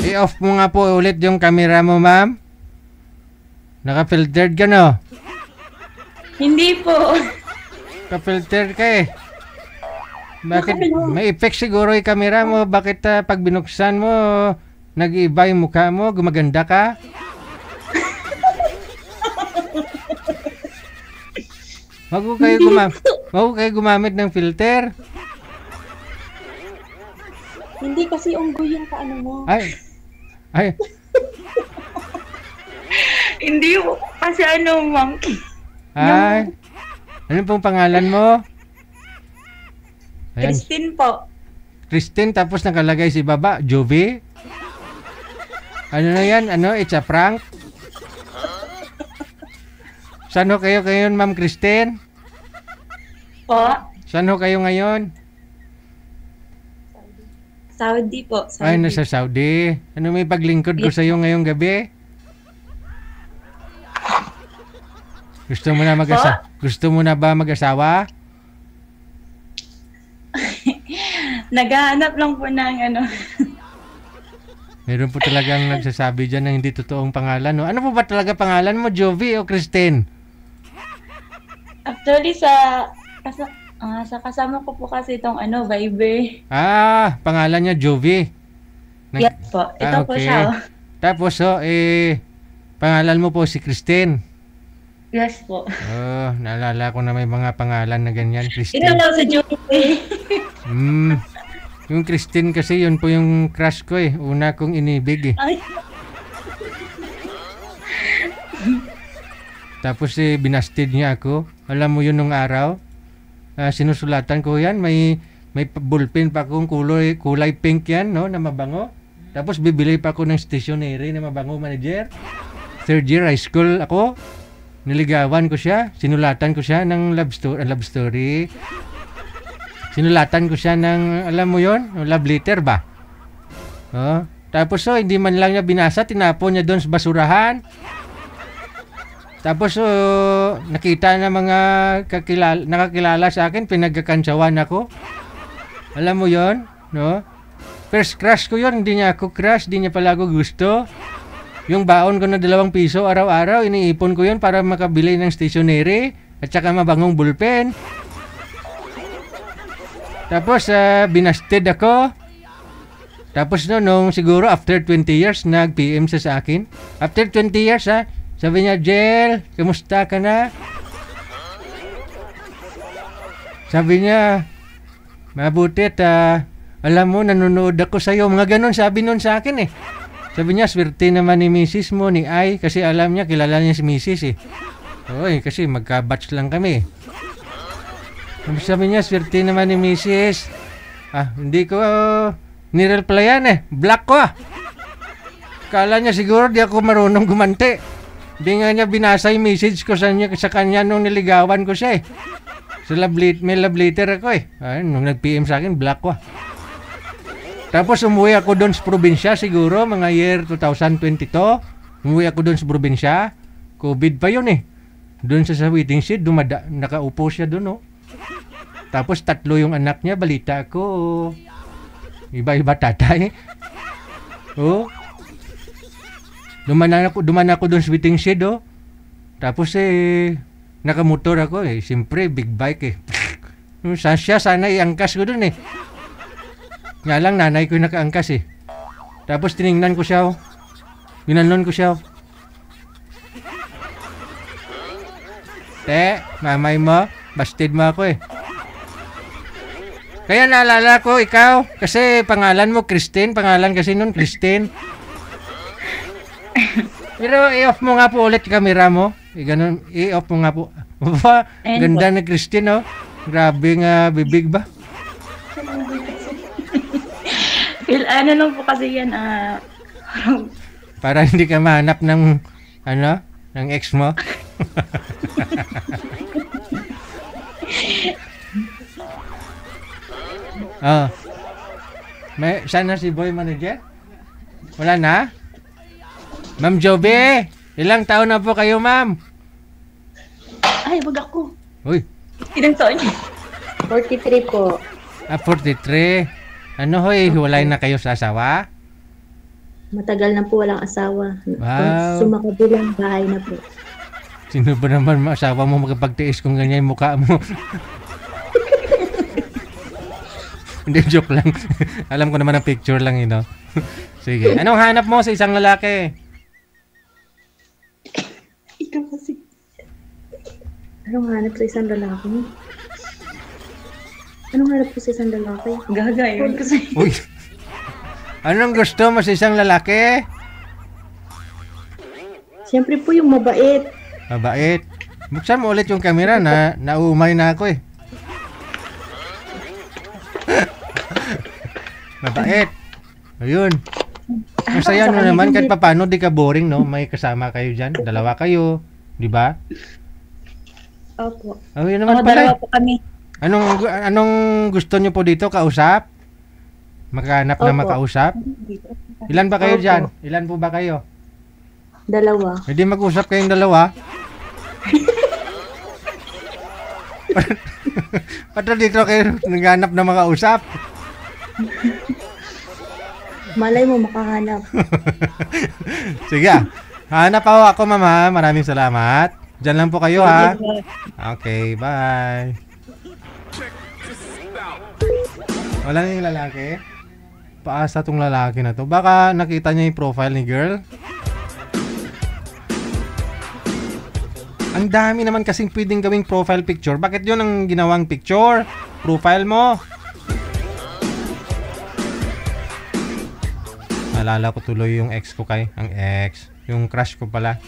I-off mo nga po ulit yung camera mo, ma'am. Naka-filtered ka, no? Hindi po. Naka-filtered ka eh. Bakit? May effect siguro yung camera mo. Bakit pag binuksan mo, nag-iiba yung mukha mo? Gumaganda ka? Wag ko kayo gumamit ng filter. Hindi kasi unggoy yung kaano mo. Ay. Hindi po. Kasi monkey. Ay. Ano pong pangalan mo? Ayan. Christine po. Christine, tapos nakalagay si baba, Jovi. Ano na yan? It's a prank? Saan ho kayo ngayon, Ma'am Christine? Po? Saan ho kayo ngayon? Saudi po. Saudi. Ay, nasa Saudi. Ano may paglingkod ko sa iyo ngayong gabi? Gusto mo na ba mag-asawa? Naghahanap lang po ng Meron po talagang nagsasabi dyan ng hindi totoong pangalan. No? Ano po ba talaga pangalan mo, Jovi o Christine? Actually, sa kasama ko po kasi itong Viber. Pangalan niya Jovi. Yes po. Ito po okay. siya. Tapos, pangalan mo po si Christine. Yes po. Naalala ko na may mga pangalan na ganyan, Christine. Ito lang sa Jovi. Yung Christine kasi, yun po yung crush ko eh. Una kong inibig eh. Ay. Tapos binastid niya ako. Alam mo yun nung araw? Sinusulatan ko yan. May ballpen pa akong kulay pink yan, no? Na mabango. Tapos bibili pa ako ng stationery na mabango, manager. Third year high school ako. Niligawan ko siya. Sinulatan ko siya ng love story. Sinulatan ko siya ng, alam mo yon, love letter ba? Tapos hindi man lang niya binasa, tinapon niya doon sa basurahan. Tapos nakita na mga nakakilala sa akin, pinagkakantsawan ako. Alam mo yon, no? First crush ko yon, hindi niya ako crush, hindi niya pala ako gusto. Yung baon ko na 2 piso araw-araw, iniipon ko yon para makabili ng stationery at saka mabangong ballpen. Tapos binasted ako. Tapos nung siguro after 20 years nag-PM siya sa akin. After 20 years sabi niya, Jel, kamusta ka na? Sabi niya, mabuti at alam mo, nanonood ako sa'yo. Mga ganon sabi nun sa akin eh. Sabi niya, swerte naman ni Mrs. mo, ni Ay, kasi alam niya, kilala niya si Mrs. eh. Oy, kasi magka-batch lang kami. Sabi niya, swerte naman ni Mrs. Hindi ko nireplyan eh. Black ko Kala niya siguro di ako marunong gumante. Di nga niya binasa yung message ko sa kanya nung niligawan ko siya eh. May love letter ako eh. Nung nag-PM sa akin, black ko Tapos umuwi ako doon sa probinsya siguro, mga year 2022. Umuwi ako doon sa probinsya. COVID pa yun eh. Doon sa waiting shed, nakaupo siya doon Tapos 3 yung anak niya, balita ko. Iba-iba tatay. Duman ako doon sa waiting shed Tapos nakamotor ako eh. Siyempre big bike eh. Sana iangkas ko doon eh. Nga lang nanay ko yung nakaangkas eh. Tapos tiningnan ko siya Ginanon ko siya Te, mamay mo, busted mo ako eh. Kaya naalala ko ikaw kasi pangalan mo Christine, pangalan kasi nun Christine. Pero i-off mo nga po ulit camera mo. Ganun, i-off mo nga po. Ganda na Christine Grabe nga bibig ba? Ano lang po kasi yan para hindi ka mahanap ng ng ex mo. Sana si boy manager? Wala na? Ma'am Jovi, ilang taon na po kayo, ma'am? Ay, wag ako. Uy. Ilang taon niyo? 43 po. 43. Hiwalay na kayo sa asawa? Matagal na po walang asawa. Wow. Sumakabilang bahay na po. Sino ba naman asawa mo makapagtiis kung ganyan yung mukha mo? Hindi, joke lang. Alam ko naman ang picture lang, you know. Sige. Anong hanap mo sa isang lalaki? Ikaw kasi. Anong hanap sa isang lalaki? Anong hanap po sa isang lalaki? Gagayon kasi. Uy. Anong gusto mo sa isang lalaki? Siyempre po yung mabait. Mabait. Buksan mo ulit yung camera na naumay na ako eh. Mabait. Ayun. Masaya no naman kahit paano di ka boring no, may kasama kayo diyan, dalawa kayo, di ba? Opo. Oh, yun naman Dalawa pala. po kami. Anong gusto niyo po dito kausap? Maghanap na Opo. makausap? Ilan ba kayo Opo. diyan? Ilan po ba kayo? Dalawa. Hindi mag-usap kayong dalawa? Pato dito kayo naghanap na makausap? Malay mo makahanap. Sige ah. Hanap ako mama. Maraming salamat. Diyan lang po kayo ha. Okay, bye. Wala na yung lalaki? Paasa tong lalaki na to. Baka nakita niya yung profile ni girl. Ang dami naman kasing pwedeng gawing profile picture. Bakit yun ang ginawang picture? Profile mo. Naalala ko tuloy yung ex ko kay. Ang ex. Yung crush ko pala.